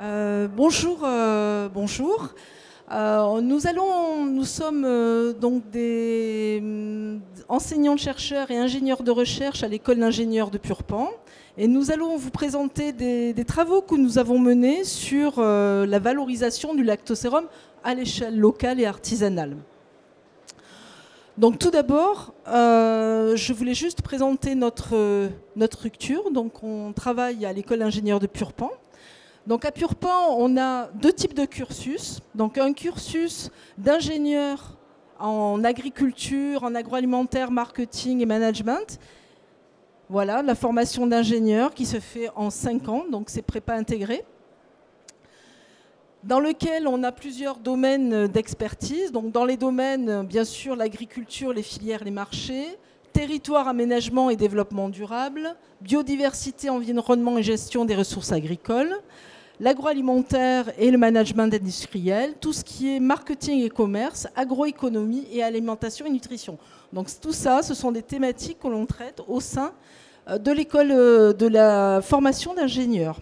Bonjour. Nous sommes donc des enseignants-chercheurs et ingénieurs de recherche à l'école d'ingénieurs de Purpan. Et nous allons vous présenter des travaux que nous avons menés sur la valorisation du lactosérum à l'échelle locale et artisanale. Donc tout d'abord, je voulais juste présenter notre structure. Donc on travaille à l'école d'ingénieurs de Purpan. Donc à Purpan, on a deux types de cursus. Donc un cursus d'ingénieur en agriculture, en agroalimentaire, marketing et management. Voilà, la formation d'ingénieur qui se fait en 5 ans, donc c'est prépa intégré. Dans lequel on a plusieurs domaines d'expertise. Donc dans les domaines, bien sûr, l'agriculture, les filières, les marchés, territoire, aménagement et développement durable, biodiversité, environnement et gestion des ressources agricoles, l'agroalimentaire et le management industriel, tout ce qui est marketing et commerce, agroéconomie et alimentation et nutrition. Donc tout ça, ce sont des thématiques que l'on traite au sein de l'école de la formation d'ingénieurs.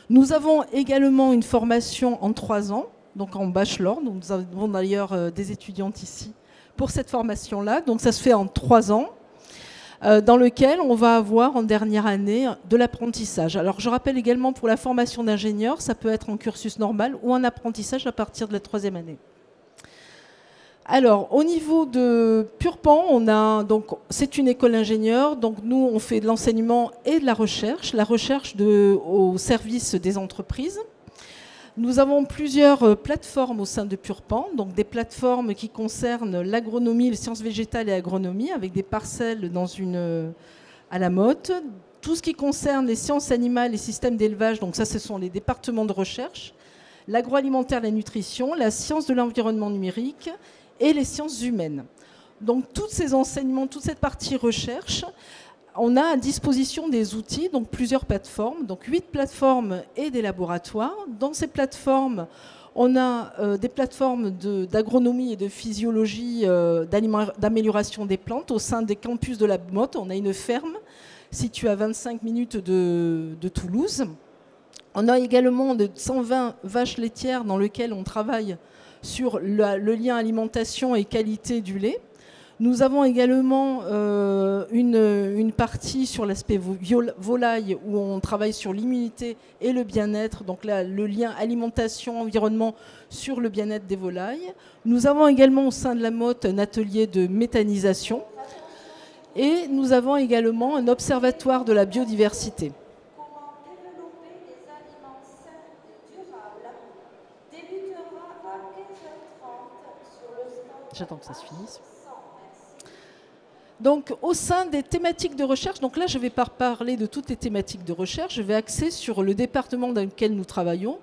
Nous avons également une formation en 3 ans, donc en bachelor. Donc nous avons d'ailleurs des étudiantes ici pour cette formation-là. Donc ça se fait en 3 ans. Dans lequel on va avoir en dernière année de l'apprentissage. Alors je rappelle également pour la formation d'ingénieur, ça peut être en cursus normal ou en apprentissage à partir de la 3e année. Alors au niveau de Purpan, c'est une école d'ingénieurs, donc nous on fait de l'enseignement et de la recherche au service des entreprises. Nous avons plusieurs plateformes au sein de Purpan, donc des plateformes qui concernent l'agronomie, les sciences végétales et agronomie, avec des parcelles à la motte. Tout ce qui concerne les sciences animales et systèmes d'élevage, donc ça ce sont les départements de recherche, l'agroalimentaire, la nutrition, la science de l'environnement numérique et les sciences humaines. Donc tous ces enseignements, toute cette partie recherche, on a à disposition des outils, donc plusieurs plateformes, donc 8 plateformes et des laboratoires. Dans ces plateformes, on a des plateformes d'agronomie et de physiologie, d'amélioration des plantes au sein des campus de la Motte. On a une ferme située à 25 minutes de Toulouse. On a également de 120 vaches laitières dans lesquelles on travaille sur le lien alimentation et qualité du lait. Nous avons également une partie sur l'aspect volaille où on travaille sur l'immunité et le bien-être, donc là, le lien alimentation-environnement sur le bien-être des volailles. Nous avons également au sein de la Motte un atelier de méthanisation et nous avons également un observatoire de la biodiversité. Comment développer des aliments sains et durables débutera à 15h30 sur le stand. J'attends que ça se finisse. Donc, au sein des thématiques de recherche, donc là, je ne vais pas parler de toutes les thématiques de recherche, je vais axer sur le département dans lequel nous travaillons,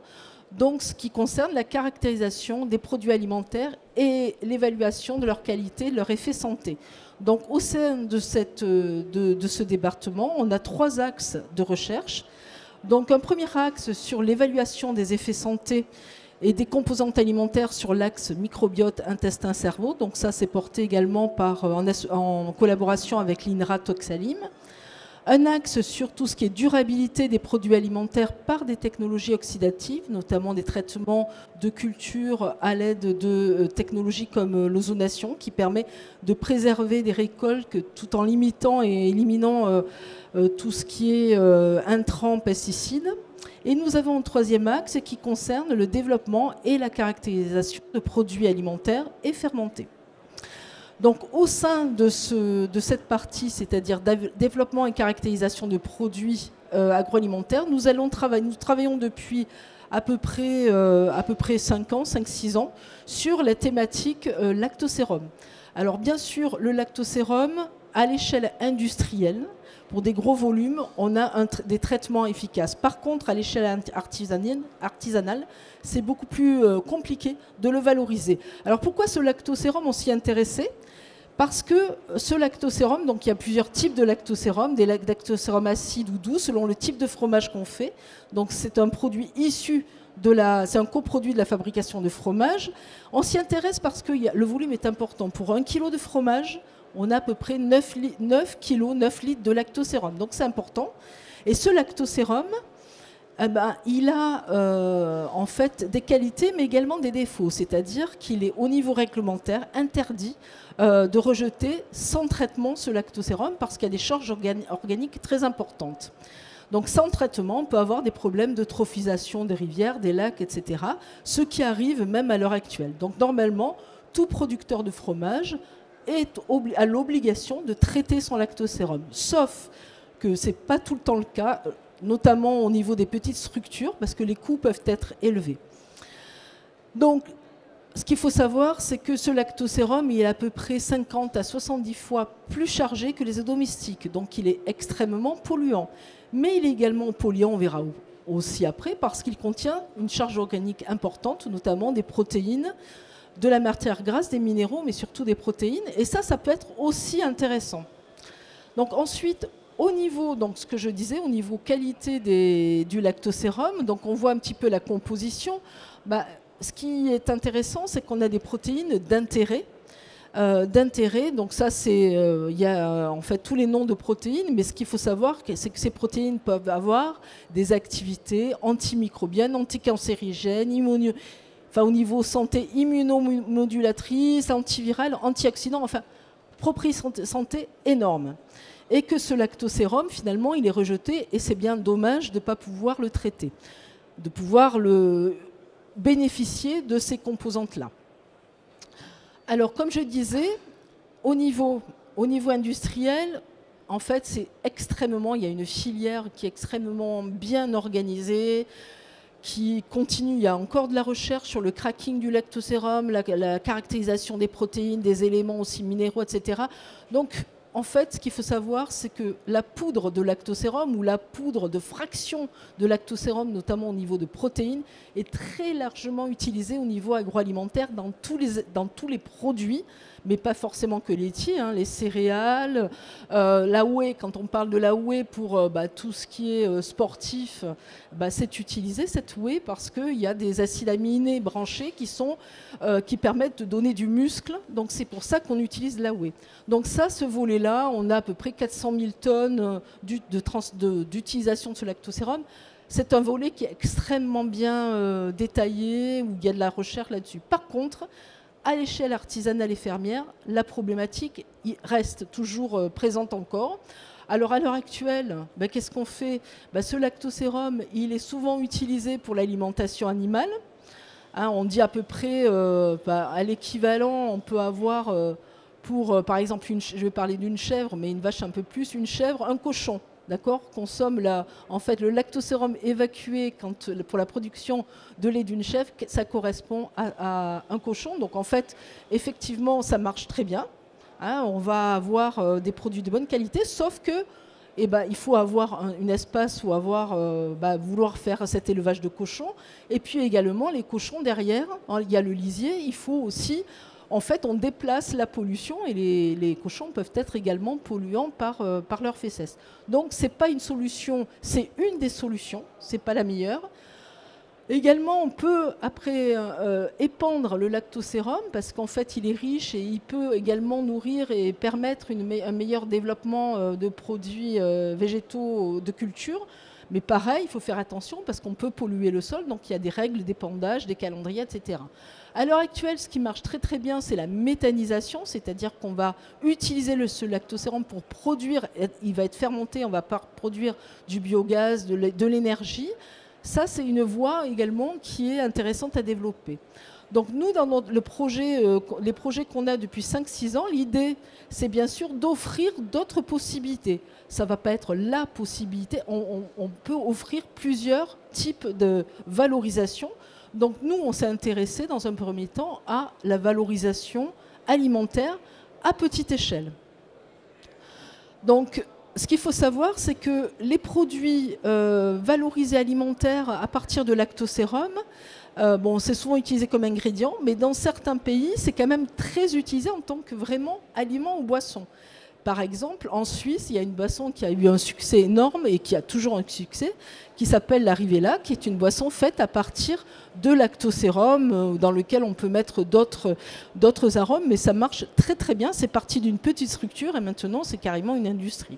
donc ce qui concerne la caractérisation des produits alimentaires et l'évaluation de leur qualité, de leur effet santé. Donc, au sein de ce département, on a 3 axes de recherche. Donc, un premier axe sur l'évaluation des effets santé et des composantes alimentaires sur l'axe microbiote intestin-cerveau. Donc ça, c'est porté également en collaboration avec l'INRA Toxalim. Un axe sur tout ce qui est durabilité des produits alimentaires par des technologies oxydatives, notamment des traitements de culture à l'aide de technologies comme l'ozonation, qui permet de préserver des récoltes tout en limitant et éliminant tout ce qui est intrants, pesticides. Et nous avons un 3e axe qui concerne le développement et la caractérisation de produits alimentaires et fermentés. Donc au sein de cette partie, c'est-à-dire développement et caractérisation de produits agroalimentaires, nous travaillons depuis à peu près 5-6 ans sur la thématique lactosérum. Alors bien sûr, le lactosérum, à l'échelle industrielle, pour des gros volumes, on a des traitements efficaces. Par contre, à l'échelle artisanale, c'est beaucoup plus compliqué de le valoriser. Alors pourquoi ce lactosérum, on s'y intéressait? Parce que ce lactosérum, donc il y a plusieurs types de lactosérum, des lactosérums acides ou doux, selon le type de fromage qu'on fait. Donc c'est un produit issu c'est un coproduit de la fabrication de fromage. On s'y intéresse parce que le volume est important. Pour 1 kg de fromage, on a à peu près 9 kg, 9 litres de lactosérum. Donc c'est important. Et ce lactosérum, Eh ben, il a en fait des qualités mais également des défauts, c'est-à-dire qu'il est au niveau réglementaire interdit de rejeter sans traitement ce lactosérum parce qu'il y a des charges organiques très importantes. Donc sans traitement, on peut avoir des problèmes de trophisation des rivières, des lacs, etc. Ce qui arrive même à l'heure actuelle. Donc normalement, tout producteur de fromage a l'obligation de traiter son lactosérum, sauf que ce n'est pas tout le temps le cas, notamment au niveau des petites structures, parce que les coûts peuvent être élevés. Donc, ce qu'il faut savoir, c'est que ce lactosérum il est à peu près 50 à 70 fois plus chargé que les œufs domestiques. Donc, il est extrêmement polluant. Mais il est également polluant, on verra aussi après, parce qu'il contient une charge organique importante, notamment des protéines, de la matière grasse, des minéraux, mais surtout des protéines. Et ça peut être aussi intéressant. Donc, ensuite, au niveau, donc ce que je disais, au niveau qualité du lactosérum, donc on voit un petit peu la composition. Ce qui est intéressant, c'est qu'on a des protéines d'intérêt. Donc ça, il y a en fait tous les noms de protéines, mais ce qu'il faut savoir, c'est que ces protéines peuvent avoir des activités antimicrobiennes, anticancérigènes, au niveau santé immunomodulatrice, antivirale, antioxydant, enfin, propriétés santé énormes. Et que ce lactosérum, finalement, il est rejeté et c'est bien dommage de ne pas pouvoir le traiter, de pouvoir bénéficier de ces composantes-là. Alors, comme je disais, au niveau industriel, en fait, il y a une filière qui est extrêmement bien organisée, qui continue. Il y a encore de la recherche sur le cracking du lactosérum, la caractérisation des protéines, des éléments aussi minéraux, etc. Donc, en fait, ce qu'il faut savoir, c'est que la poudre de lactosérum ou la poudre de fraction de lactosérum, notamment au niveau de protéines, est très largement utilisée au niveau agroalimentaire dans tous les produits, mais pas forcément que laitiers, les céréales, la whey. Quand on parle de la whey pour tout ce qui est sportif, c'est utilisé cette whey parce qu'il y a des acides aminés branchés qui permettent de donner du muscle. Donc c'est pour ça qu'on utilise la whey. Donc ce volet-là, on a à peu près 400 000 tonnes d'utilisation de ce lactosérum. C'est un volet qui est extrêmement bien détaillé, où il y a de la recherche là-dessus. Par contre, à l'échelle artisanale et fermière, la problématique reste toujours présente encore. Alors à l'heure actuelle, qu'est-ce qu'on fait ? Ce lactosérum, il est souvent utilisé pour l'alimentation animale. On dit à peu près, à l'équivalent, on peut avoir par exemple, je vais parler d'une chèvre, mais une vache un peu plus, une chèvre, un cochon. D'accord, consomme en fait le lactosérum évacué pour la production de lait d'une chèvre, ça correspond à un cochon. Donc en fait, effectivement, ça marche très bien. On va avoir des produits de bonne qualité, sauf que il faut avoir un espace où vouloir faire cet élevage de cochons. Et puis également, les cochons derrière, il y a le lisier, il faut aussi... En fait, on déplace la pollution et les cochons peuvent être également polluants par leurs fesses. Donc, ce n'est pas une solution, c'est une des solutions, ce n'est pas la meilleure. Également, on peut après épandre le lactosérum parce qu'en fait, il est riche et il peut également nourrir et permettre un meilleur développement de produits végétaux de culture. Mais pareil, il faut faire attention parce qu'on peut polluer le sol, donc il y a des règles d'épandage, des calendriers, etc. À l'heure actuelle, ce qui marche très très bien, c'est la méthanisation, c'est-à-dire qu'on va utiliser ce lactosérum pour produire, il va être fermenté, on va produire du biogaz, de l'énergie. Ça, c'est une voie également qui est intéressante à développer. Donc nous, dans les projets qu'on a depuis 5-6 ans, l'idée, c'est bien sûr d'offrir d'autres possibilités. Ça ne va pas être la possibilité, on peut offrir plusieurs types de valorisation. Donc nous, on s'est intéressé dans un premier temps à la valorisation alimentaire à petite échelle. Donc, ce qu'il faut savoir, c'est que les produits valorisés alimentaires à partir de lactosérum, c'est souvent utilisé comme ingrédient, mais dans certains pays, c'est quand même très utilisé en tant que vraiment aliment ou boisson. Par exemple, en Suisse, il y a une boisson qui a eu un succès énorme et qui a toujours un succès, qui s'appelle la Rivella, qui est une boisson faite à partir de lactosérum, dans lequel on peut mettre d'autres arômes, mais ça marche très très bien. C'est parti d'une petite structure et maintenant c'est carrément une industrie.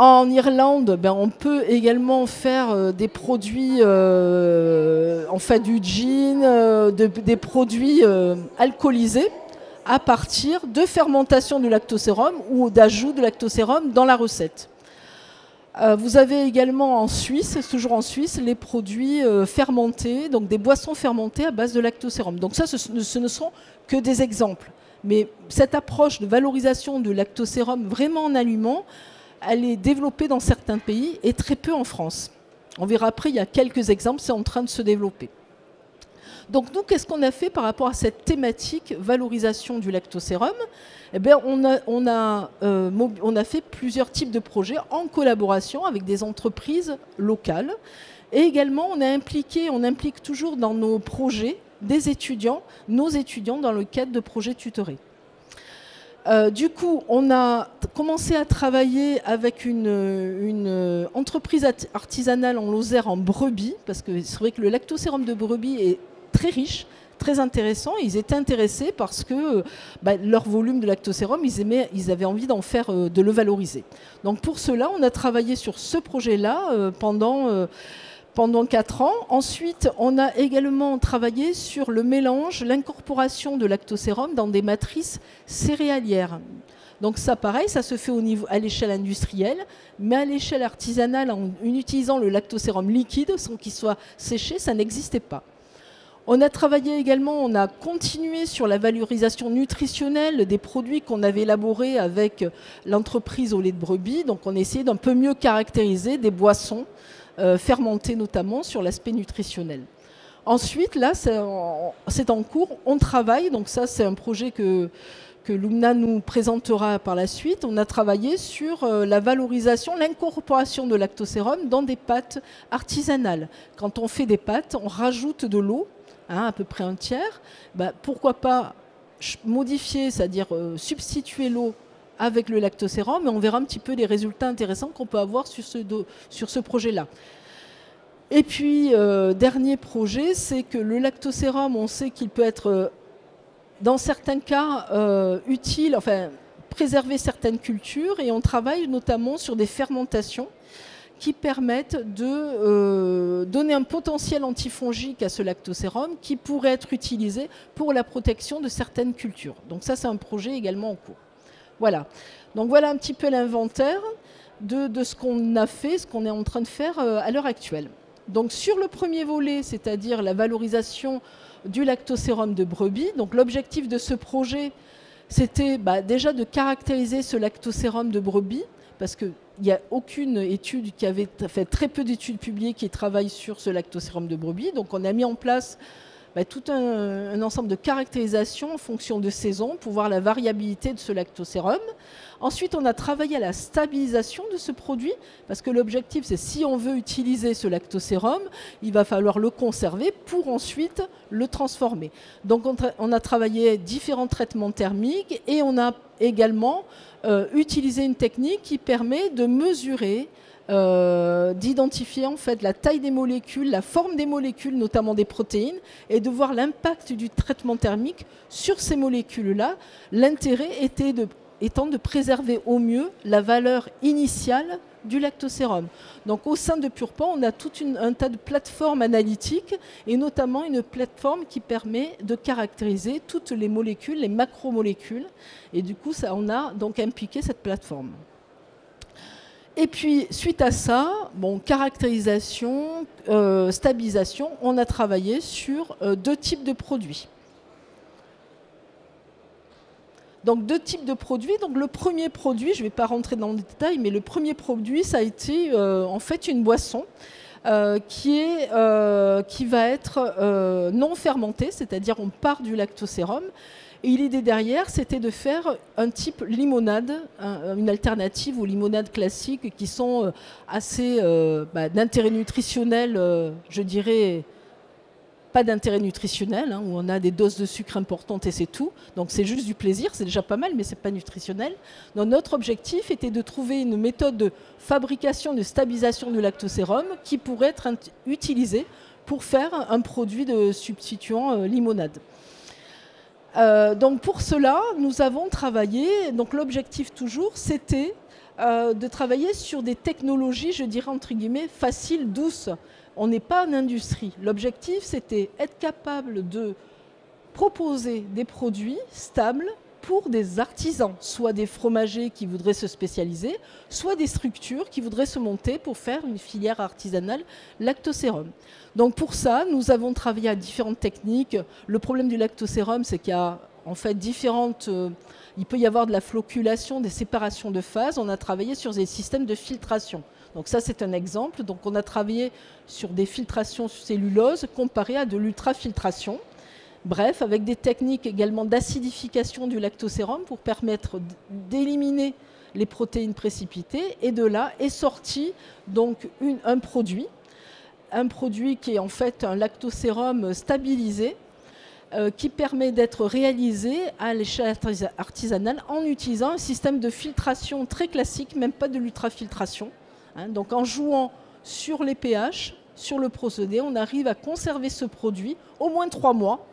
En Irlande, ben, on peut également faire des produits, en fait du gin, des produits alcoolisés à partir de fermentation du lactosérum ou d'ajout de lactosérum dans la recette. Vous avez également en Suisse, toujours en Suisse, les produits fermentés, donc des boissons fermentées à base de lactosérum. Donc ça, ce ne sont que des exemples. Mais cette approche de valorisation du lactosérum vraiment en aliment, elle est développée dans certains pays et très peu en France. On verra après, il y a quelques exemples, c'est en train de se développer. Donc nous, qu'est-ce qu'on a fait par rapport à cette thématique valorisation du lactosérum? Eh bien, on a fait plusieurs types de projets en collaboration avec des entreprises locales. Et également, on implique toujours dans nos projets des étudiants, nos étudiants dans le cadre de projets tutorés. Du coup, on a commencé à travailler avec une entreprise artisanale en Lozère en brebis, parce que c'est vrai que le lactosérum de brebis est très riche, très intéressant. Ils étaient intéressés parce que leur volume de lactosérum, ils avaient envie d'en faire, de le valoriser. Donc pour cela, on a travaillé sur ce projet-là pendant 4 ans. Ensuite, on a également travaillé sur le mélange, l'incorporation de lactosérum dans des matrices céréalières. Donc ça, pareil, ça se fait à l'échelle industrielle, mais à l'échelle artisanale, en utilisant le lactosérum liquide, sans qu'il soit séché, ça n'existait pas. On a travaillé également, on a continué sur la valorisation nutritionnelle des produits qu'on avait élaborés avec l'entreprise au lait de brebis. Donc on a essayé d'un peu mieux caractériser des boissons fermentées notamment sur l'aspect nutritionnel. Ensuite, là, c'est en cours, on travaille, donc ça c'est un projet que Lumna nous présentera par la suite. On a travaillé sur la valorisation, l'incorporation de lactosérum dans des pâtes artisanales. Quand on fait des pâtes, on rajoute de l'eau, à peu près un tiers. Pourquoi pas modifier, c'est-à-dire substituer l'eau avec le lactosérum, et on verra un petit peu les résultats intéressants qu'on peut avoir sur ce projet-là. Et puis, dernier projet, c'est que le lactosérum, on sait qu'il peut être, dans certains cas, utile, enfin, préserver certaines cultures, et on travaille notamment sur des fermentations qui permettent de donner un potentiel antifongique à ce lactosérum qui pourrait être utilisé pour la protection de certaines cultures. Donc ça, c'est un projet également en cours. Voilà. Donc voilà un petit peu l'inventaire de ce qu'on a fait, ce qu'on est en train de faire à l'heure actuelle. Donc sur le premier volet, c'est-à-dire la valorisation du lactosérum de brebis, donc l'objectif de ce projet, c'était déjà de caractériser ce lactosérum de brebis, parce qu'il n'y a aucune étude qui avait fait, très peu d'études publiées qui travaillent sur ce lactosérum de brebis. Donc on a mis en place tout un ensemble de caractérisations en fonction de saison pour voir la variabilité de ce lactosérum. Ensuite, on a travaillé à la stabilisation de ce produit, parce que l'objectif, c'est si on veut utiliser ce lactosérum, il va falloir le conserver pour ensuite le transformer. Donc on a travaillé différents traitements thermiques et on a également utilisé une technique qui permet de mesurer, d'identifier en fait la taille des molécules, la forme des molécules, notamment des protéines, et de voir l'impact du traitement thermique sur ces molécules-là. L'intérêt étant de préserver au mieux la valeur initiale du lactosérum. Donc au sein de Purpan, on a tout un tas de plateformes analytiques, et notamment une plateforme qui permet de caractériser toutes les molécules, les macromolécules, et du coup on a donc impliqué cette plateforme. Et puis, suite à ça, caractérisation, stabilisation, on a travaillé sur 2 types de produits. Donc 2 types de produits. Donc le premier produit, je ne vais pas rentrer dans le détail, mais le premier produit, ça a été en fait une boisson qui va être non fermentée, c'est-à-dire on part du lactosérum. Et l'idée derrière, c'était de faire un type limonade, une alternative aux limonades classiques qui sont assez d'intérêt nutritionnel, je dirais, pas d'intérêt nutritionnel, où on a des doses de sucre importantes et c'est tout. Donc c'est juste du plaisir, c'est déjà pas mal, mais c'est pas nutritionnel. Donc notre objectif était de trouver une méthode de fabrication, de stabilisation du lactosérum qui pourrait être utilisée pour faire un produit de substituant limonade. Donc pour cela, nous avons travaillé, donc l'objectif toujours, c'était de travailler sur des technologies, je dirais entre guillemets, faciles, douces. On n'est pas en industrie. L'objectif, c'était être capable de proposer des produits stables pour des artisans, soit des fromagers qui voudraient se spécialiser, soit des structures qui voudraient se monter pour faire une filière artisanale lactosérum. Donc pour ça, nous avons travaillé à différentes techniques. Le problème du lactosérum, c'est qu'il y a en fait différentes... il peut y avoir de la floculation, des séparations de phases. On a travaillé sur des systèmes de filtration. Donc ça, c'est un exemple. Donc on a travaillé sur des filtrations sur cellulose comparées à de l'ultrafiltration. Bref, avec des techniques également d'acidification du lactosérum pour permettre d'éliminer les protéines précipitées. Et de là est sorti donc un produit qui est en fait un lactosérum stabilisé qui permet d'être réalisé à l'échelle artisanale en utilisant un système de filtration très classique, même pas de l'ultrafiltration. Donc en jouant sur les pH, sur le procédé, on arrive à conserver ce produit au moins 3 mois.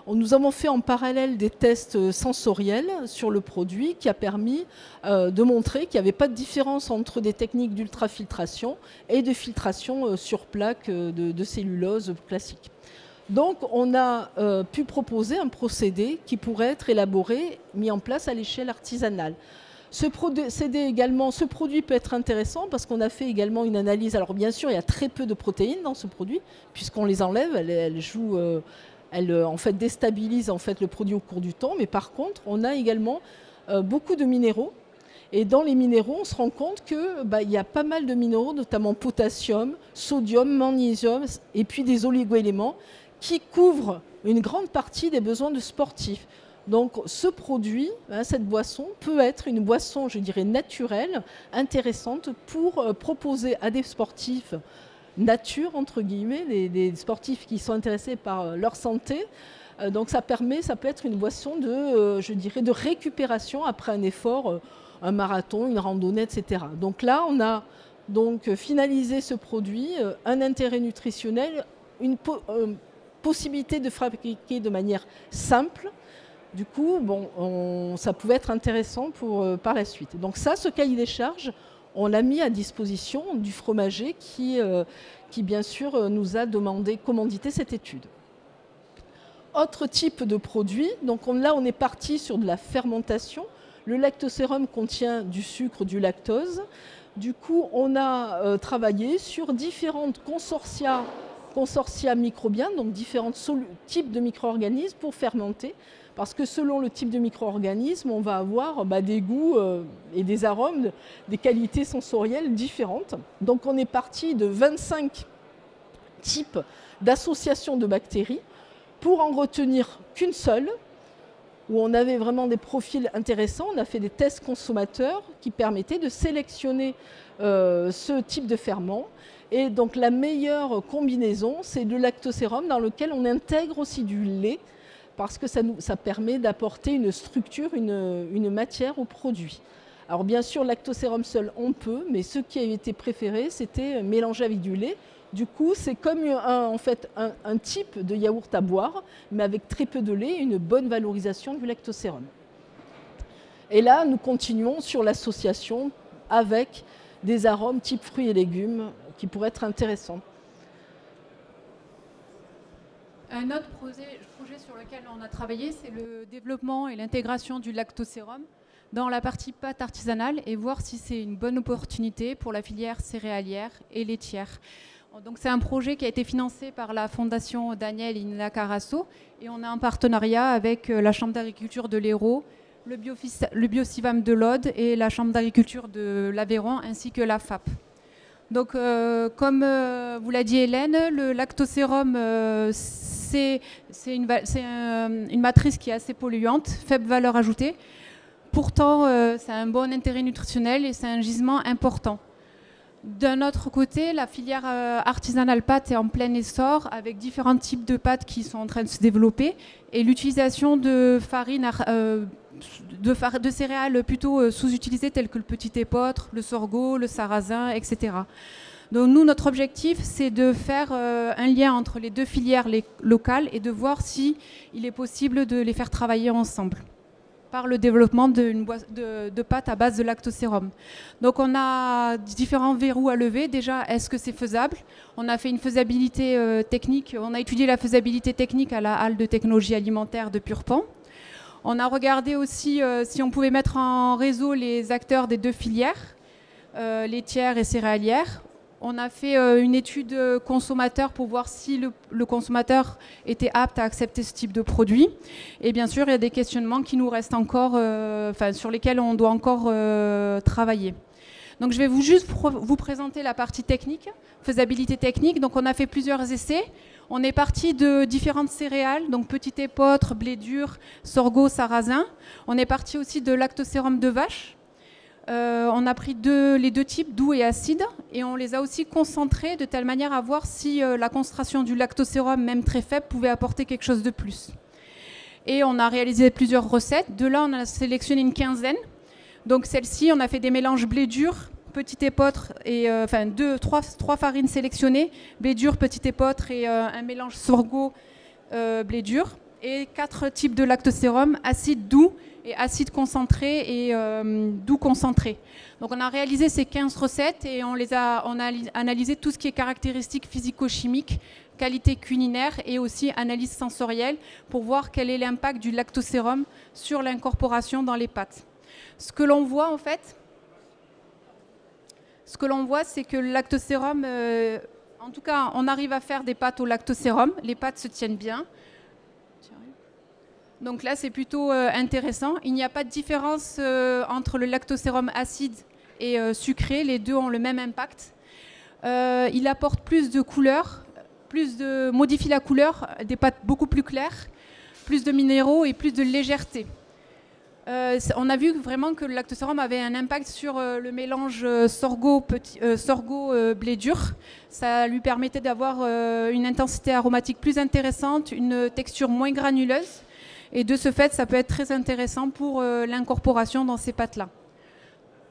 Nous avons fait en parallèle des tests sensoriels sur le produit qui a permis de montrer qu'il n'y avait pas de différence entre des techniques d'ultrafiltration et de filtration sur plaque de cellulose classique. Donc on a pu proposer un procédé qui pourrait être élaboré, mis en place à l'échelle artisanale. Ce produit peut être intéressant parce qu'on a fait également une analyse. Alors bien sûr, il y a très peu de protéines dans ce produit, puisqu'on les enlève, elle en fait déstabilise en fait le produit au cours du temps, mais par contre, on a également beaucoup de minéraux. Et dans les minéraux, on se rend compte qu'il y a pas mal de minéraux, notamment potassium, sodium, magnésium, et puis des oligoéléments qui couvrent une grande partie des besoins de sportifs. Donc ce produit, cette boisson, peut être une boisson, je dirais, naturelle, intéressante pour proposer à des sportifs nature, entre guillemets, des sportifs qui sont intéressés par leur santé. Donc ça peut être une boisson je dirais, de récupération après un effort, un marathon, une randonnée, etc. Donc là, on a donc finalisé ce produit, un intérêt nutritionnel, une possibilité de fabriquer de manière simple. Du coup, ça pouvait être intéressant par la suite. Donc ça, ce cahier des charges, on l'a mis à disposition du fromager qui bien sûr, nous a demandé commanditer cette étude. Autre type de produit, donc là, on est parti sur de la fermentation. Le lactosérum contient du sucre, du lactose. Du coup, on a travaillé sur différentes consortia microbiens, donc différents types de micro-organismes pour fermenter. Parce que selon le type de micro-organisme, on va avoir des goûts et des arômes, des qualités sensorielles différentes. Donc on est parti de 25 types d'associations de bactéries pour en retenir qu'une seule, où on avait vraiment des profils intéressants. On a fait des tests consommateurs qui permettaient de sélectionner ce type de ferment. Et donc la meilleure combinaison, c'est le lactosérum dans lequel on intègre aussi du lait, parce que ça permet d'apporter une structure, une matière au produit. Alors bien sûr, lactosérum seul, on peut, mais ce qui a été préféré, c'était mélanger avec du lait. Du coup, c'est comme un type de yaourt à boire, mais avec très peu de lait et une bonne valorisation du lactosérum. Et là, nous continuons sur l'association avec des arômes type fruits et légumes qui pourraient être intéressants. Un autre projet sur lequel on a travaillé, c'est le développement et l'intégration du lactosérum dans la partie pâte artisanale et voir si c'est une bonne opportunité pour la filière céréalière et laitière. Donc c'est un projet qui a été financé par la Fondation Daniel Inna Carasso et on a un partenariat avec la Chambre d'agriculture de l'Hérault, le Biocivam de l'Aude et la Chambre d'agriculture de l'Aveyron ainsi que la FAP. Donc, comme vous l'a dit Hélène, le lactosérum, c'est une matrice qui est assez polluante, faible valeur ajoutée. Pourtant, c'est un bon intérêt nutritionnel et c'est un gisement important. D'un autre côté, la filière artisanale pâte est en plein essor avec différents types de pâtes qui sont en train de se développer et l'utilisation de farines de céréales plutôt sous-utilisées telles que le petit épeautre, le sorgho, le sarrasin, etc. Donc nous, notre objectif, c'est de faire un lien entre les deux filières locales et de voir s'il est possible de les faire travailler ensemble. par le développement de pâtes à base de lactosérum. Donc on a différents verrous à lever. Déjà, est-ce que c'est faisable? On a fait une faisabilité technique, on a étudié la faisabilité technique à la halle de technologie alimentaire de Purpan. On a regardé aussi si on pouvait mettre en réseau les acteurs des deux filières, laitière et céréalière. On a fait une étude consommateur pour voir si le consommateur était apte à accepter ce type de produit. Et bien sûr, il y a des questionnements qui nous restent encore, sur lesquels on doit encore travailler. Donc je vais juste vous présenter la partie technique, faisabilité technique. Donc on a fait plusieurs essais. On est parti de différentes céréales, donc petit épeautre, blé dur, sorgho, sarrasin. On est parti aussi de lactosérum de vache. On a pris les deux types, doux et acide, et on les a aussi concentrés de telle manière à voir si la concentration du lactosérum, même très faible, pouvait apporter quelque chose de plus. Et on a réalisé plusieurs recettes. De là, on a sélectionné une quinzaine. Donc celle-ci, on a fait des mélanges blé dur, petit épeautre, et trois farines sélectionnées, blé dur, petit épeautre et un mélange sorgho, blé dur, et 4 types de lactosérum, acide, doux, et acide concentré et doux concentré. Donc on a réalisé ces 15 recettes et on a analysé tout ce qui est caractéristiques physico-chimiques, qualité culinaire et aussi analyse sensorielle pour voir quel est l'impact du lactosérum sur l'incorporation dans les pâtes. Ce que l'on voit en fait, c'est que le lactosérum, en tout cas on arrive à faire des pâtes au lactosérum, les pâtes se tiennent bien. Donc là, c'est plutôt intéressant. Il n'y a pas de différence entre le lactosérum acide et sucré. Les deux ont le même impact. Il apporte plus de couleur, modifie la couleur, des pâtes beaucoup plus claires, plus de minéraux et plus de légèreté. On a vu vraiment que le lactosérum avait un impact sur le mélange sorgho blé dur. Ça lui permettait d'avoir une intensité aromatique plus intéressante, une texture moins granuleuse. Et de ce fait, ça peut être très intéressant pour l'incorporation dans ces pâtes-là.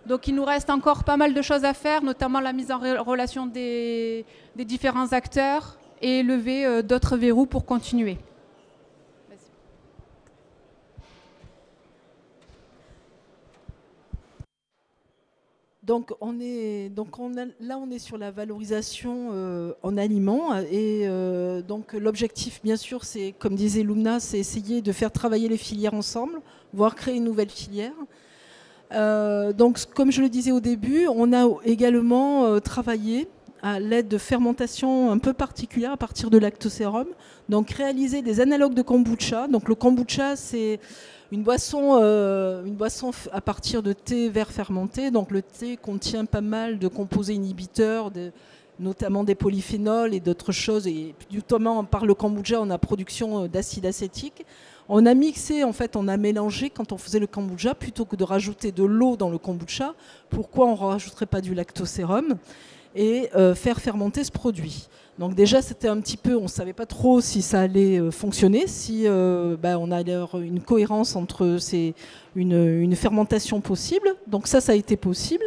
Donc il nous reste encore pas mal de choses à faire, notamment la mise en relation des différents acteurs et lever d'autres verrous pour continuer. Donc là on est sur la valorisation en aliments et donc l'objectif bien sûr c'est, comme disait Lumna, c'est essayer de faire travailler les filières ensemble, voire créer une nouvelle filière. Donc comme je le disais au début, on a également travaillé à l'aide de fermentation un peu particulière à partir de lactosérum, donc réaliser des analogues de kombucha. Donc le kombucha c'est une boisson à partir de thé vert fermenté. Donc le thé contient pas mal de composés inhibiteurs, notamment des polyphénols et d'autres choses. Et notamment par le kombucha, on a production d'acide acétique. On a mixé, en fait, on a mélangé quand on faisait le kombucha, plutôt que de rajouter de l'eau dans le kombucha. Pourquoi on ne rajouterait pas du lactosérum et faire fermenter ce produit? Donc déjà, c'était un petit peu, on ne savait pas trop si ça allait fonctionner, si on a une cohérence entre une fermentation possible. Donc ça a été possible.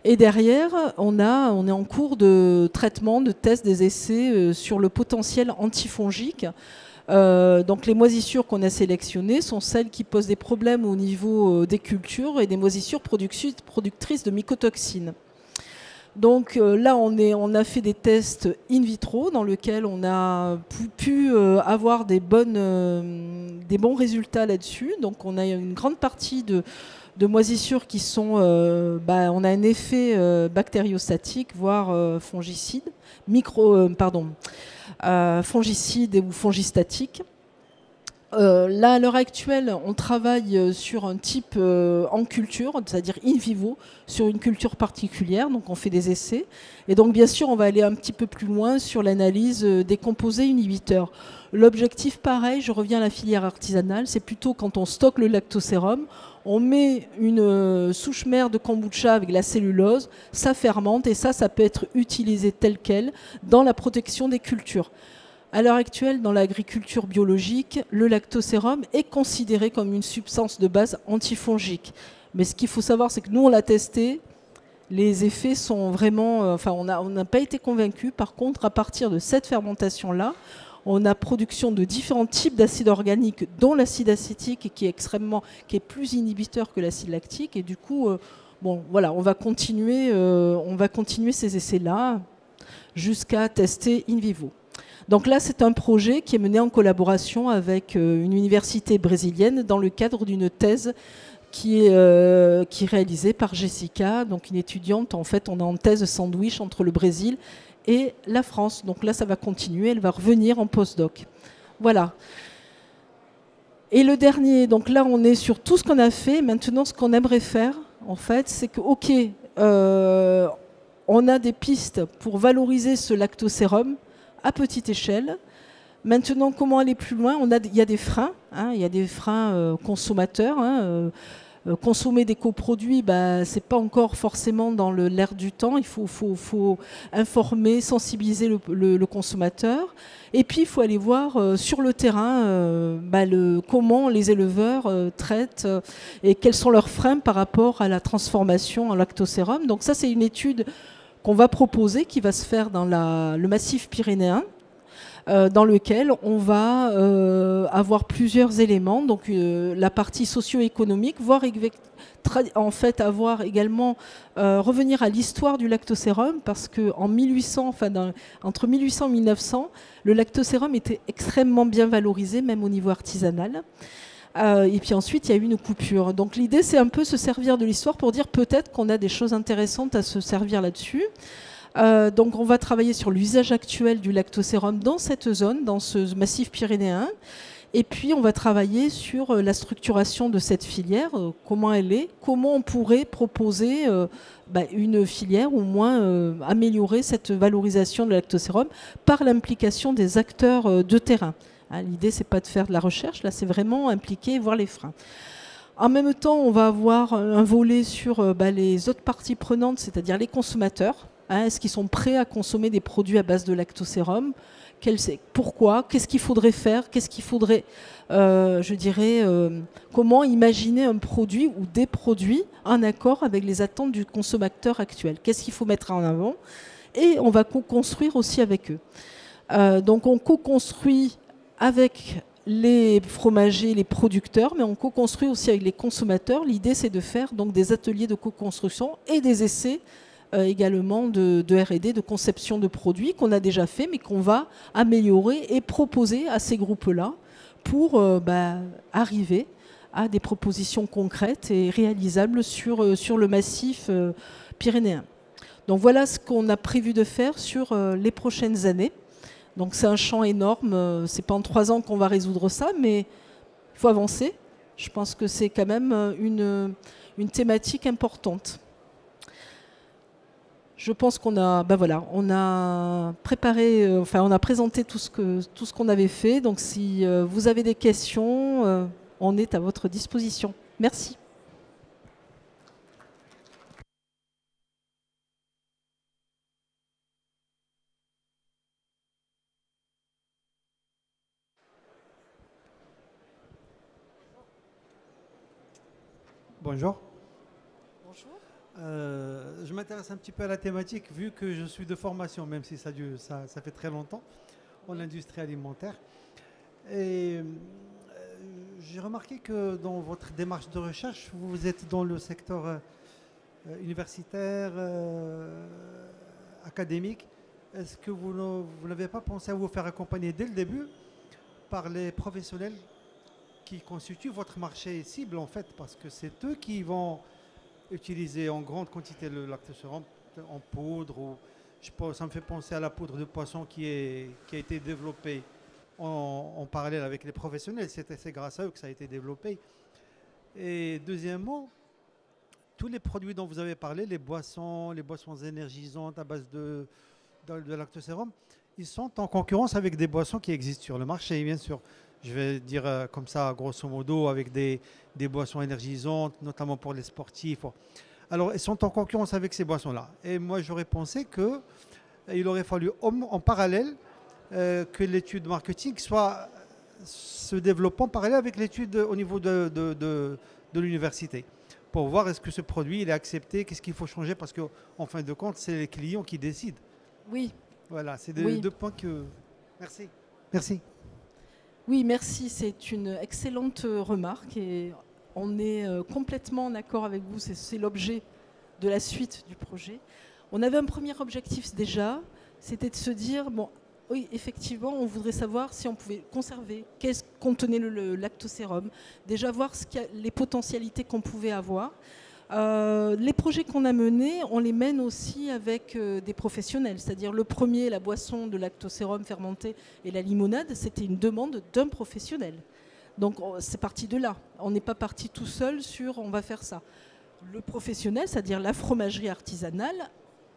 Et derrière, on est en cours de traitement, de test, des essais sur le potentiel antifongique. Donc les moisissures qu'on a sélectionnées sont celles qui posent des problèmes au niveau des cultures et des moisissures productrices de mycotoxines. Donc là, on a fait des tests in vitro dans lesquels on a pu avoir des bons résultats là-dessus. Donc on a une grande partie de moisissures qui sont, on a un effet bactériostatique, voire fongicide, fongicide ou fongistatique. Là, à l'heure actuelle, on travaille sur un type en culture, c'est-à-dire in vivo, sur une culture particulière. Donc, on fait des essais. Et donc, bien sûr, on va aller un petit peu plus loin sur l'analyse des composés inhibiteurs. L'objectif, pareil, je reviens à la filière artisanale, c'est plutôt quand on stocke le lactosérum, on met une souche mère de kombucha avec la cellulose, ça fermente et ça peut être utilisé tel quel dans la protection des cultures. À l'heure actuelle, dans l'agriculture biologique, le lactosérum est considéré comme une substance de base antifongique. Mais ce qu'il faut savoir, c'est que nous, on l'a testé. Les effets sont vraiment... on n'a pas été convaincus. Par contre, à partir de cette fermentation-là, On a production de différents types d'acides organiques, dont l'acide acétique, qui est plus inhibiteur que l'acide lactique. Et du coup, bon, voilà, on va continuer ces essais-là jusqu'à tester in vivo. Donc là, c'est un projet qui est mené en collaboration avec une université brésilienne dans le cadre d'une thèse qui est réalisée par Jessica, donc une étudiante. En fait, on est en thèse sandwich entre le Brésil et la France. Donc là, ça va continuer, elle va revenir en postdoc. Voilà. Et le dernier, donc là, on est sur tout ce qu'on a fait. Maintenant, ce qu'on aimerait faire, en fait, c'est que, OK, on a des pistes pour valoriser ce lactosérum à petite échelle. Maintenant, comment aller plus loin? Il y a des freins, hein, il y a des freins consommateurs. Consommer des coproduits, ce n'est pas encore forcément dans l'air du temps. Il faut informer, sensibiliser le consommateur. Et puis, il faut aller voir sur le terrain comment les éleveurs traitent et quels sont leurs freins par rapport à la transformation en lactosérum. Donc ça, c'est une étude qu'on va proposer, qui va se faire dans le massif pyrénéen, dans lequel on va avoir plusieurs éléments, donc la partie socio-économique, voire en fait avoir également revenir à l'histoire du lactosérum, parce que entre 1800 et 1900, le lactosérum était extrêmement bien valorisé, même au niveau artisanal. Et puis ensuite, il y a eu une coupure. Donc l'idée, c'est un peu se servir de l'histoire pour dire peut-être qu'on a des choses intéressantes à se servir là-dessus. Donc on va travailler sur l'usage actuel du lactosérum dans cette zone, dans ce massif pyrénéen. Et puis on va travailler sur la structuration de cette filière, comment elle est, comment on pourrait proposer une filière, ou au moins améliorer cette valorisation de lactosérum par l'implication des acteurs de terrain. Hein, l'idée, c'est pas de faire de la recherche, là c'est vraiment impliquer, voir les freins. En même temps, on va avoir un volet sur les autres parties prenantes, c'est-à-dire les consommateurs. Hein, est-ce qu'ils sont prêts à consommer des produits à base de lactosérum? Pourquoi? Qu'est-ce qu'il faudrait faire? Qu'est-ce qu'il faudrait, comment imaginer un produit ou des produits en accord avec les attentes du consommateur actuel? Qu'est-ce qu'il faut mettre en avant? Et on va co-construire aussi avec eux. Donc on co-construit avec les fromagers, les producteurs, mais on co-construit aussi avec les consommateurs. L'idée, c'est de faire donc des ateliers de co-construction et des essais également de R&D, de conception de produits qu'on a déjà fait, mais qu'on va améliorer et proposer à ces groupes-là pour arriver à des propositions concrètes et réalisables sur le massif pyrénéen. Donc voilà ce qu'on a prévu de faire sur les prochaines années. Donc c'est un champ énorme, c'est pas en 3 ans qu'on va résoudre ça, mais il faut avancer. Je pense que c'est quand même une thématique importante. Je pense qu'on a, on a préparé, on a présenté tout ce qu'on avait fait. Donc si vous avez des questions, on est à votre disposition. Merci. Bonjour. Bonjour. Je m'intéresse un petit peu à la thématique, vu que je suis de formation, même si ça fait très longtemps, en industrie alimentaire. Et j'ai remarqué que dans votre démarche de recherche, vous êtes dans le secteur universitaire, académique. Est-ce que vous n'avez pas pensé à vous faire accompagner dès le début par les professionnels qui constituent votre marché cible, en fait, parce que c'est eux qui vont utiliser en grande quantité le lactosérum en poudre, ou ça me fait penser à la poudre de poisson qui a été développée en parallèle avec les professionnels. C'est grâce à eux que ça a été développé. Et deuxièmement, tous les produits dont vous avez parlé, les boissons énergisantes à base de lactosérum, ils sont en concurrence avec des boissons qui existent sur le marché, bien sûr. Je vais dire comme ça, grosso modo, avec des boissons énergisantes, notamment pour les sportifs. Alors, ils sont en concurrence avec ces boissons-là. Et moi, j'aurais pensé qu'il aurait fallu, en parallèle, que l'étude marketing se développe en parallèle avec l'étude au niveau de l'université, pour voir est-ce que ce produit il est accepté, qu'est-ce qu'il faut changer, parce qu'en fin de compte, c'est les clients qui décident. Oui. Voilà, c'est oui. deux points que... Merci. Merci. Oui, merci. C'est une excellente remarque et on est complètement en accord avec vous. C'est l'objet de la suite du projet. On avait un premier objectif déjà, c'était de se dire, bon, oui, effectivement, on voudrait savoir si on pouvait conserver, qu'est-ce que contenait le lactosérum, déjà voir les potentialités qu'on pouvait avoir. Les projets qu'on a menés, on les mène aussi avec des professionnels, c'est-à-dire le premier, la boisson de lactosérum fermenté et la limonade, c'était une demande d'un professionnel. Donc c'est parti de là. On n'est pas parti tout seul sur on va faire ça. Le professionnel, c'est-à-dire la fromagerie artisanale,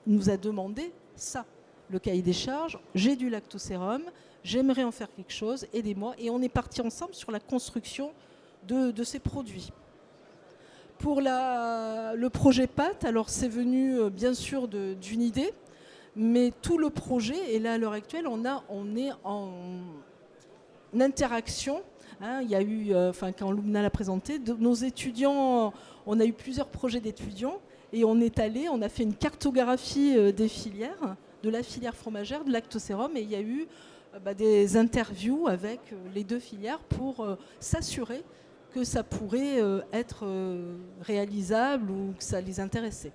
nous a demandé ça. Le cahier des charges, j'ai du lactosérum, j'aimerais en faire quelque chose, aidez-moi. Et on est parti ensemble sur la construction de ces produits. Pour le projet pâte, alors c'est venu bien sûr d'une idée, mais tout le projet, et là à l'heure actuelle, on est en interaction. Hein, il y a eu, quand Lumna l'a présenté, nos étudiants, on a eu plusieurs projets d'étudiants et on a fait une cartographie des filières, de la filière fromagère, de lactosérum, et il y a eu des interviews avec les deux filières pour s'assurer que ça pourrait être réalisable ou que ça les intéressait.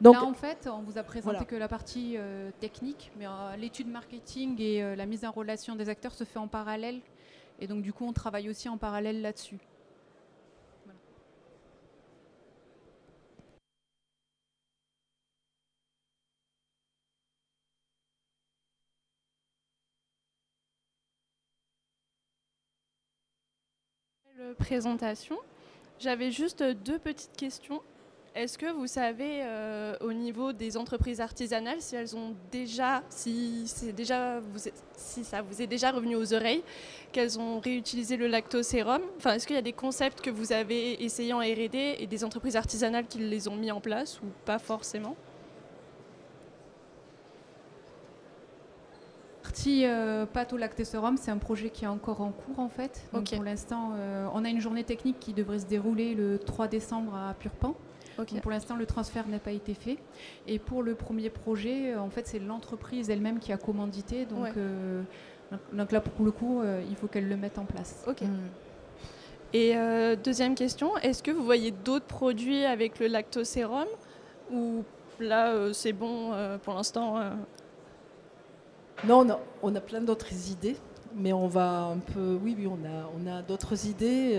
Donc, là, en fait, on vous a présenté voilà. que la partie technique, mais l'étude marketing et la mise en relation des acteurs se fait en parallèle. Et donc, du coup, on travaille aussi en parallèle là-dessus. Voilà. Présentation. J'avais juste deux petites questions. Est-ce que vous savez, au niveau des entreprises artisanales, si elles ont déjà, si ça vous est déjà revenu aux oreilles, qu'elles ont réutilisé le lactosérum? Enfin, est-ce qu'il y a des concepts que vous avez essayés en R&D et des entreprises artisanales qui les ont mis en place ou pas forcément? Partie pâte au lactosérum, c'est un projet qui est encore en cours en fait. Donc, okay. Pour l'instant, on a une journée technique qui devrait se dérouler le 3 décembre à Purpan. Okay. Donc pour l'instant, le transfert n'a pas été fait. Et pour le premier projet, en fait, c'est l'entreprise elle-même qui a commandité. Donc, ouais. Donc là, pour le coup, il faut qu'elle le mette en place. Okay. Et deuxième question, est-ce que vous voyez d'autres produits avec le lactosérum ou là, c'est bon pour l'instant Non, on a plein d'autres idées, mais on va un peu... Oui, on a d'autres idées.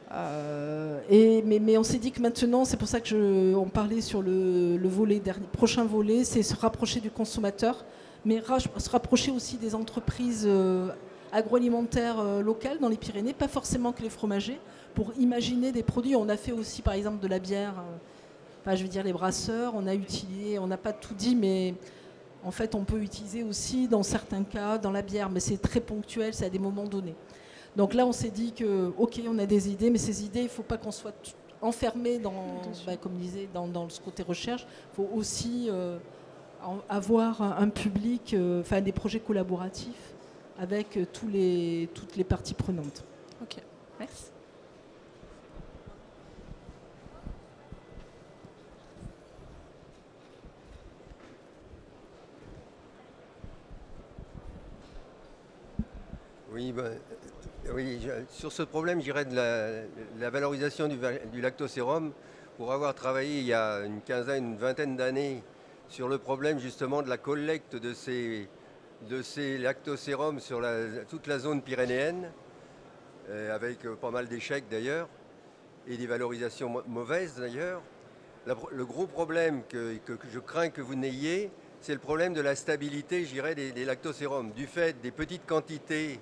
Mais on s'est dit que maintenant, c'est pour ça que on parlait sur le prochain volet, c'est se rapprocher du consommateur, mais se rapprocher aussi des entreprises agroalimentaires locales dans les Pyrénées, pas forcément que les fromagers, pour imaginer des produits. On a fait aussi par exemple de la bière, je veux dire les brasseurs, on n'a pas tout dit, mais en fait on peut utiliser aussi dans certains cas dans la bière, mais c'est très ponctuel, c'est à des moments donnés. Donc là, on s'est dit que, ok, on a des idées, mais ces idées, il ne faut pas qu'on soit enfermé comme je disais, dans ce côté recherche. Il faut aussi avoir un public, des projets collaboratifs avec toutes les parties prenantes. Ok, merci. Oui, sur ce problème, j'irais de la valorisation du lactosérum. Pour avoir travaillé il y a une vingtaine d'années sur le problème justement de la collecte de ces lactosérums sur toute la zone pyrénéenne, avec pas mal d'échecs d'ailleurs, et des valorisations mauvaises d'ailleurs. Le gros problème que je crains que vous n'ayez, c'est le problème de la stabilité, je dirais, des lactosérums, du fait des petites quantités,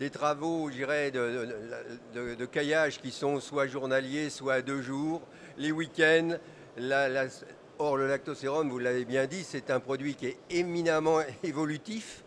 des travaux, je dirais, de caillage qui sont soit journaliers, soit à 2 jours, les week-ends. Or, le lactosérum, vous l'avez bien dit, c'est un produit qui est éminemment évolutif,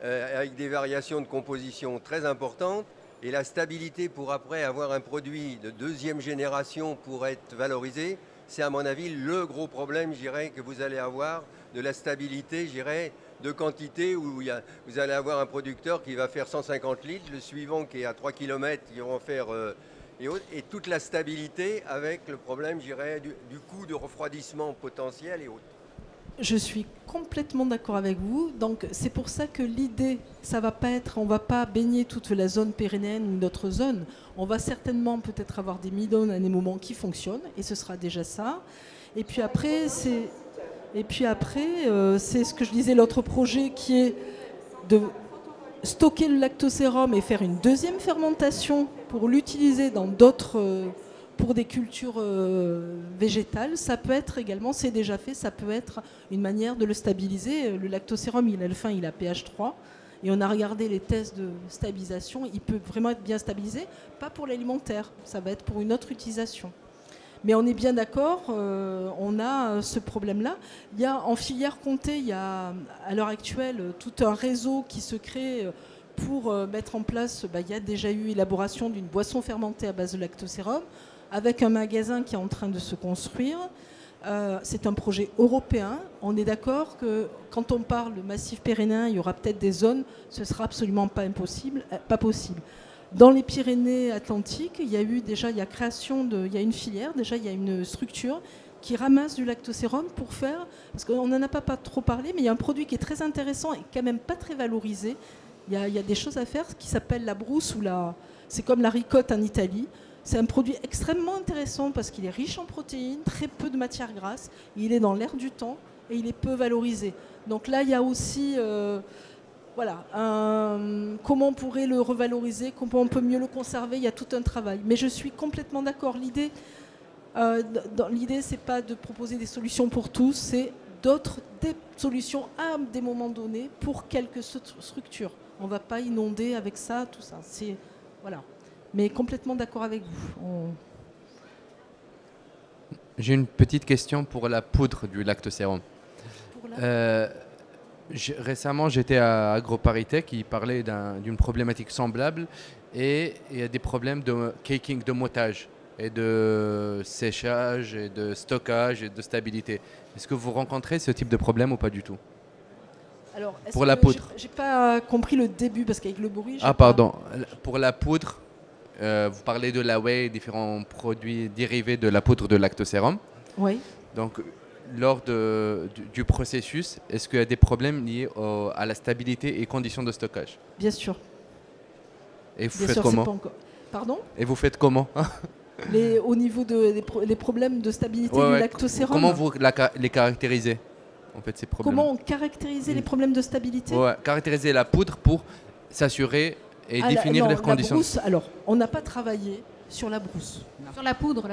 avec des variations de composition très importantes. Et la stabilité pour après avoir un produit de 2e génération pour être valorisé, c'est à mon avis le gros problème, je dirais, que vous allez avoir, de la stabilité, je dirais, de quantité où vous allez avoir un producteur qui va faire 150 litres, le suivant qui est à 3 km, ils vont en faire et toute la stabilité avec le problème, je dirais, du coût de refroidissement potentiel et autres. Je suis complètement d'accord avec vous. Donc c'est pour ça que l'idée, ça va pas être, on va pas baigner toute la zone pyrénéenne ou d'autres zones. On va certainement peut-être avoir des midone à des moments qui fonctionnent, et ce sera déjà ça. Et puis après, c'est ce que je disais, l'autre projet qui est de stocker le lactosérum et faire une deuxième fermentation pour l'utiliser dans d'autres, pour des cultures végétales. Ça peut être également, c'est déjà fait, ça peut être une manière de le stabiliser. Le lactosérum, il a pH 3. Et on a regardé les tests de stabilisation. Il peut vraiment être bien stabilisé, pas pour l'alimentaire, ça va être pour une autre utilisation. Mais on est bien d'accord, on a ce problème-là. Il y a en filière comté, il y a à l'heure actuelle tout un réseau qui se crée pour mettre en place. Il y a déjà eu élaboration d'une boisson fermentée à base de lactosérum, avec un magasin qui est en train de se construire. C'est un projet européen. On est d'accord que quand on parle de massif pyrénéen, il y aura peut-être des zones, ce sera absolument pas possible. Dans les Pyrénées-Atlantiques, il y a eu déjà, il y a une filière, déjà il y a une structure qui ramasse du lactosérum pour faire, parce qu'on n'en a pas trop parlé, mais il y a un produit qui est très intéressant et quand même pas très valorisé. Il y a des choses à faire qui s'appellent la brousse, c'est comme la ricotte en Italie. C'est un produit extrêmement intéressant parce qu'il est riche en protéines, très peu de matières grasses, il est dans l'air du temps et il est peu valorisé. Donc là, il y a aussi comment on pourrait le revaloriser, comment on peut mieux le conserver, il y a tout un travail. Mais je suis complètement d'accord. L'idée, c'est pas de proposer des solutions pour tous, c'est des solutions à des moments donnés pour quelques structures. On ne va pas inonder avec ça, tout ça. Voilà. Mais complètement d'accord avec vous. J'ai une petite question pour la poudre du lactosérum. Récemment, j'étais à AgroParisTech qui parlait d'une problématique semblable et il y a des problèmes de caking, de motage et de séchage et de stockage et de stabilité. Est-ce que vous rencontrez ce type de problème ou pas du tout? Alors, pour la poudre. J'ai pas compris le début parce qu'avec le bruit. Pardon. Pour la poudre, vous parlez de la whey, différents produits dérivés de la poudre de lactosérum. Oui. Donc, lors du processus, est-ce qu'il y a des problèmes liés à la stabilité et conditions de stockage? Bien sûr. Et vous faites comment? Pardon? Et vous faites comment? Au niveau des problèmes de stabilité du lactosérum. Comment vous les caractérisez en fait, ces problèmes? Comment caractériser les problèmes de stabilité? Caractériser la poudre pour s'assurer et définir les conditions. La brousse, alors, on n'a pas travaillé sur la brousse. Sur la poudre.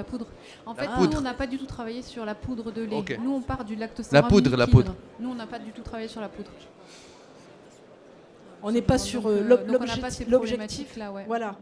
En fait, nous, on n'a pas du tout travaillé sur la poudre de lait. Okay. Nous, on part du lactosérum liquide. La poudre. Nous, on n'a pas du tout travaillé sur la poudre. On n'est pas sur l'objectif. Là, ouais. Voilà.